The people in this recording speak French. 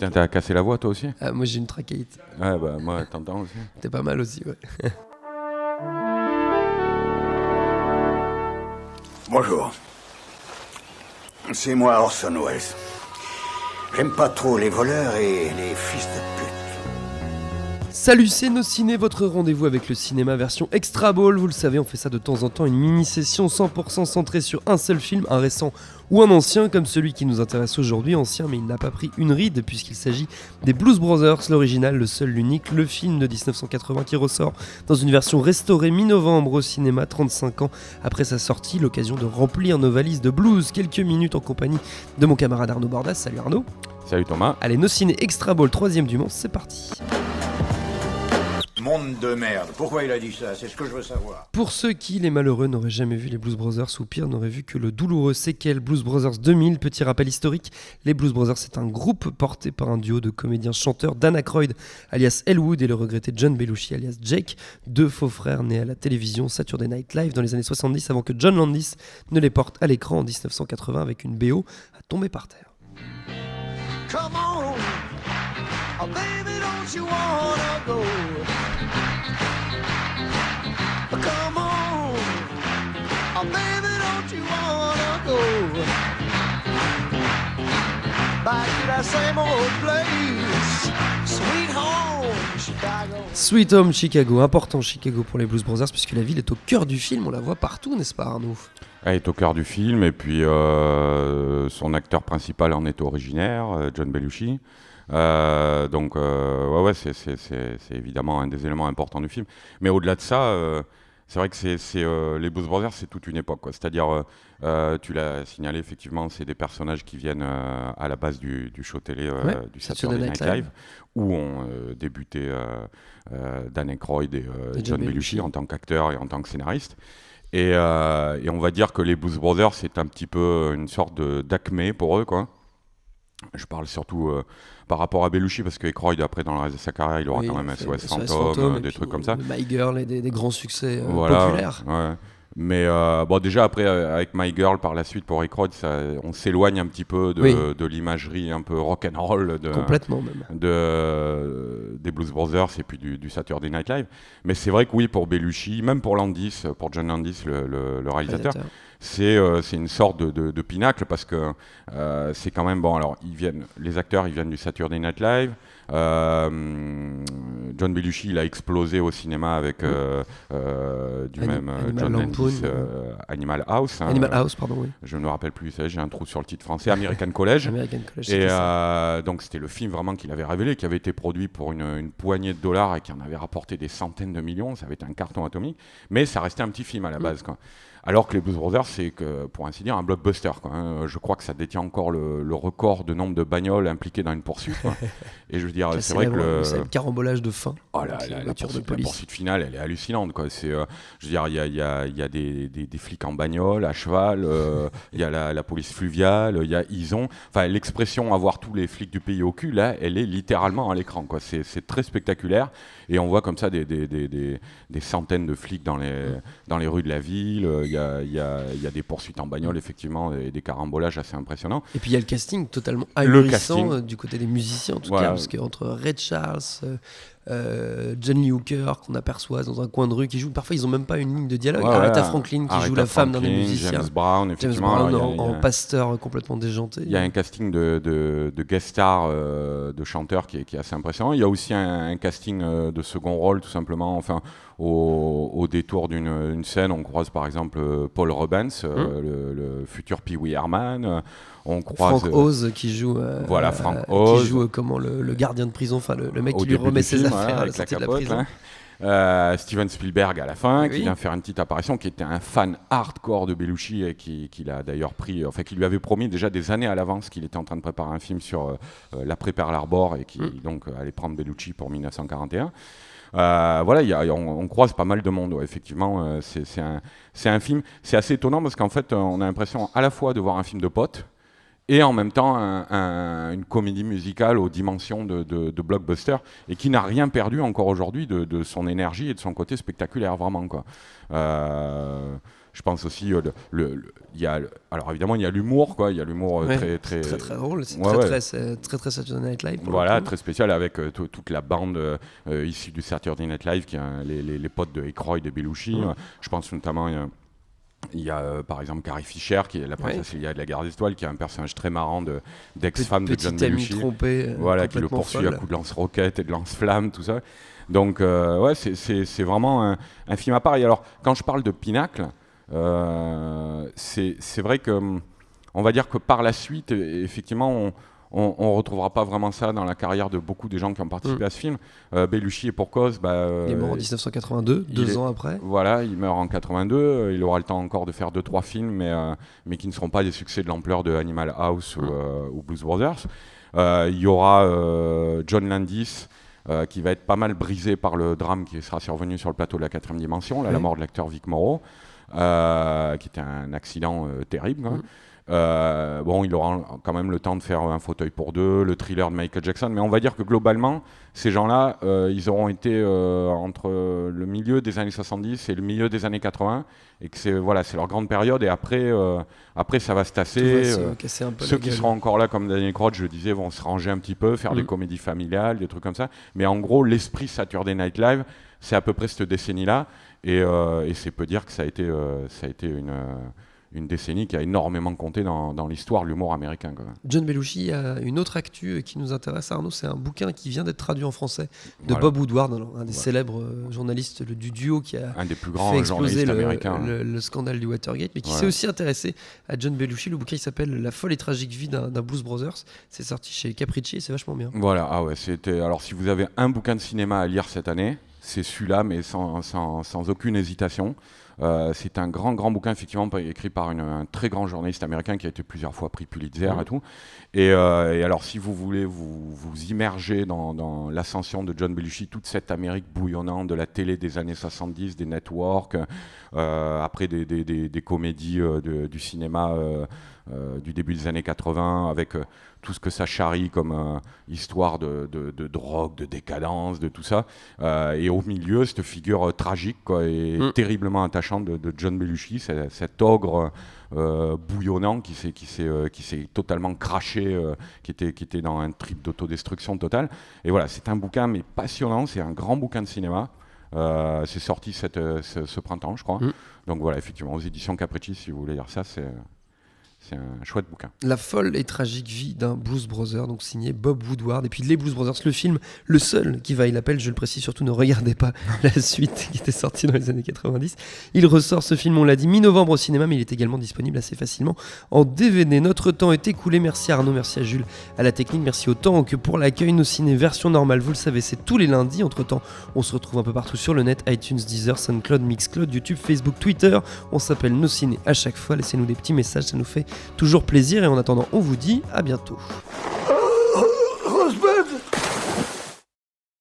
Putain, t'as cassé la voix toi aussi? Ah, moi j'ai une trachéite. Ouais, bah moi, t'entends aussi. T'es pas mal aussi, ouais. Bonjour. C'est moi Orson Welles. J'aime pas trop les voleurs et les fils de pute. Salut, c'est Nos Ciné, votre rendez-vous avec le cinéma version Extra Ball. Vous le savez, on fait ça de temps en temps, une mini-session 100% centrée sur un seul film, un récent ou un ancien, comme celui qui nous intéresse aujourd'hui, ancien mais il n'a pas pris une ride puisqu'il s'agit des Blues Brothers, l'original, le seul, l'unique, le film de 1980 qui ressort dans une version restaurée mi-novembre au cinéma, 35 ans après sa sortie, l'occasion de remplir nos valises de blues, quelques minutes en compagnie de mon camarade Arnaud Bordas. Salut Arnaud. Salut Thomas. Allez, Nos Ciné Extra Ball, 3ème du Mans, c'est parti. Monde de merde. Pourquoi il a dit ça? C'est ce que je veux savoir. Pour ceux qui, les malheureux, n'auraient jamais vu les Blues Brothers, ou pire, n'auraient vu que le douloureux séquel Blues Brothers 2000, petit rappel historique, les Blues Brothers c'est un groupe porté par un duo de comédiens-chanteurs, Dan Aykroyd alias Elwood et le regretté John Belushi alias Jake, deux faux frères nés à la télévision Saturday Night Live dans les années 70 avant que John Landis ne les porte à l'écran en 1980 avec une BO à tomber par terre. Come on, oh baby, don't you wanna go? Come on, oh baby, don't you wanna go? Back to that same old place, sweet home, Chicago. Sweet Home Chicago, important Chicago pour les Blues Brothers puisque la ville est au cœur du film, on la voit partout, n'est-ce pas Arnaud? Elle est au cœur du film et puis son acteur principal en est originaire, John Belushi. Ouais, c'est évidemment un des éléments importants du film. Mais au-delà de ça, c'est vrai que les Blues Brothers, c'est toute une époque, quoi. C'est-à-dire, tu l'as signalé, effectivement, c'est des personnages qui viennent à la base du show télé du Saturday Night Live, où ont débuté Dan Aykroyd et John Belushi en tant qu'acteur et en tant que scénariste. Et on va dire que les Blues Brothers, c'est un petit peu une sorte d'acmé pour eux, quoi. Je parle surtout par rapport à Belushi, parce que Aykroyd, après, dans le reste de sa carrière, il aura quand même SOS Fantôme, des trucs comme ça. My Girl et des grands succès populaires. Ouais. Mais bon, déjà, après, avec My Girl, par la suite, pour Aykroyd, on s'éloigne un petit peu de l'imagerie un peu rock'n'roll complètement même. Des Blues Brothers et puis du Saturday Night Live. Mais c'est vrai que oui, pour Belushi, même pour Landis, pour John Landis, le réalisateur, c'est une sorte de pinacle parce que c'est quand même bon. Alors les acteurs ils viennent du Saturday Night Live. John Belushi il a explosé au cinéma avec même John Landis, Animal House. Animal House, pardon, oui. Je ne me rappelle plus, j'ai un trou sur le titre français. American College. American College. Et donc c'était le film vraiment qu'il avait révélé, qui avait été produit pour une poignée de dollars et qui en avait rapporté des centaines de millions. Ça avait été un carton atomique, mais ça restait un petit film à la base, quoi. Alors que les Blues Brothers, c'est que, pour ainsi dire, un blockbuster, quoi, hein. Je crois que ça détient encore le record de nombre de bagnoles impliquées dans une poursuite, quoi. Et je veux dire, c'est vrai que c'est un carambolage de fin. Oh la poursuite finale, elle est hallucinante, quoi. Je veux dire, il y a des flics en bagnole, à cheval, il y a la police fluviale, enfin, l'expression avoir tous les flics du pays au cul, là, elle est littéralement à l'écran, quoi. C'est très spectaculaire. Et on voit comme ça des centaines de flics dans les rues de la ville. Il y a des poursuites en bagnole, effectivement, et des carambolages assez impressionnants. Et puis il y a le casting totalement ahurissant du côté des musiciens, en tout cas, parce qu'entre Ray Charles, John Lee Hooker, qu'on aperçoit dans un coin de rue, qui joue. Parfois, ils n'ont même pas une ligne de dialogue. Aretha Franklin, qui joue la femme d'un des musiciens. James Brown, effectivement. En pasteur complètement déjanté. Il y a un casting de guest stars, de chanteurs qui est assez impressionnant. Il y a aussi un casting de second rôle, tout simplement. Enfin, au détour d'une scène, on croise par exemple Paul Rubens, le futur Pee Wee Herman. On croise Frank Oz qui joue Frank Oz, qui joue le gardien de prison, enfin le mec qui lui remet ses affaires à la sortie de la prison. Steven Spielberg à la fin, qui vient faire une petite apparition, qui était un fan hardcore de Belushi et qui l'a d'ailleurs pris, enfin qui lui avait promis déjà des années à l'avance qu'il était en train de préparer un film sur l'après Pearl Harbor et qui donc allait prendre Belushi pour 1941. On croise pas mal de monde, effectivement. C'est un film, c'est assez étonnant parce qu'en fait on a l'impression à la fois de voir un film de potes et en même temps une comédie musicale aux dimensions de blockbuster et qui n'a rien perdu encore aujourd'hui de son énergie et de son côté spectaculaire, vraiment, quoi. Je pense aussi, il y a, alors évidemment, il y a l'humour, quoi. Il y a l'humour Ouais, très très drôle, c'est Ouais, très Saturday Night Live. Voilà, très spécial avec toute la bande issue du Saturday Night Live, qui a les potes de Aykroyd et Belushi. Je pense notamment, il y a par exemple Carrie Fisher, qui est la princesse Léa de la Guerre des Étoiles, qui est un personnage très marrant d'ex-femme de John Belushi. Trompé, voilà, qui le poursuit folle. à coups de lance-roquettes et de lance-flammes, tout ça. Donc, ouais, c'est vraiment un film à part. Et alors, quand je parle de pinacle, c'est vrai que, on va dire que par la suite, effectivement, on retrouvera pas vraiment ça dans la carrière de beaucoup des gens qui ont participé à ce film. Belushi est pour cause. Il est mort en 1982, 2 ans après. Voilà, il meurt en 82. Il aura le temps encore de faire 2-3 films, mais qui ne seront pas des succès de l'ampleur de Animal House ou Blues Brothers. Il y aura John Landis, qui va être pas mal brisé par le drame qui sera survenu sur le plateau de la 4e dimension, la mort de l'acteur Vic Morrow, qui était un accident terrible. Bon, il aura quand même le temps de faire Un fauteuil pour deux, le thriller de Michael Jackson, mais on va dire que globalement, ces gens-là, ils auront été entre le milieu des années 70 et le milieu des années 80, et que c'est leur grande période, et après ça va se tasser. Casser un peu Ceux qui seront encore là, comme Daniel Crouch, je disais, vont se ranger un petit peu, faire des comédies familiales, des trucs comme ça, mais en gros, l'esprit Saturday Night Live, c'est à peu près cette décennie-là, et c'est peu dire que ça a été une décennie qui a énormément compté dans l'histoire de l'humour américain, quoi. John Belushi a une autre actu qui nous intéresse, Arnaud, c'est un bouquin qui vient d'être traduit en français de Bob Woodward, un des célèbres journalistes du duo qui a un des plus grands fait exploser journalistes américains. le scandale du Watergate, mais qui s'est aussi intéressé à John Belushi. Le bouquin il s'appelle La folle et tragique vie d'un Blues Brothers. C'est sorti chez Capricci et c'est vachement bien. Voilà, alors si vous avez un bouquin de cinéma à lire cette année, c'est celui-là, mais sans aucune hésitation. C'est un grand bouquin, effectivement, écrit par un très grand journaliste américain qui a été plusieurs fois prix Pulitzer et tout. Et alors, si vous voulez vous immerger dans l'ascension de John Belushi, toute cette Amérique bouillonnante de la télé des années 70, des networks, après des comédies du cinéma du début des années 80, avec tout ce que ça charrie comme histoire de drogue, de décadence, de tout ça. Et au milieu, cette figure tragique, quoi, et terriblement attachante de John Belushi, cet ogre bouillonnant qui s'est totalement craché, qui était dans un trip d'autodestruction totale. Et voilà, c'est un bouquin mais passionnant, c'est un grand bouquin de cinéma. C'est sorti ce printemps, je crois. Donc voilà, effectivement, aux éditions Capricci, si vous voulez lire ça, c'est un chouette bouquin. La folle et tragique vie d'un Blues Brother, donc signé Bob Woodward. Et puis les Blues Brothers, le film, le seul qui vaille l'appel, je le précise, surtout ne regardez pas la suite qui était sortie dans les années 90. Il ressort, ce film, on l'a dit, mi-novembre au cinéma, mais il est également disponible assez facilement en DVD. Notre temps est écoulé. Merci à Arnaud, merci à Jules, à la technique, merci autant que pour l'accueil. Nos ciné version normale, vous le savez, c'est tous les lundis. Entre-temps, on se retrouve un peu partout sur le net, iTunes, Deezer, SoundCloud, Mixcloud, YouTube, Facebook, Twitter. On s'appelle Nos Ciné à chaque fois. Laissez-nous des petits messages, ça nous fait toujours plaisir, et en attendant, on vous dit à bientôt. Rosebud!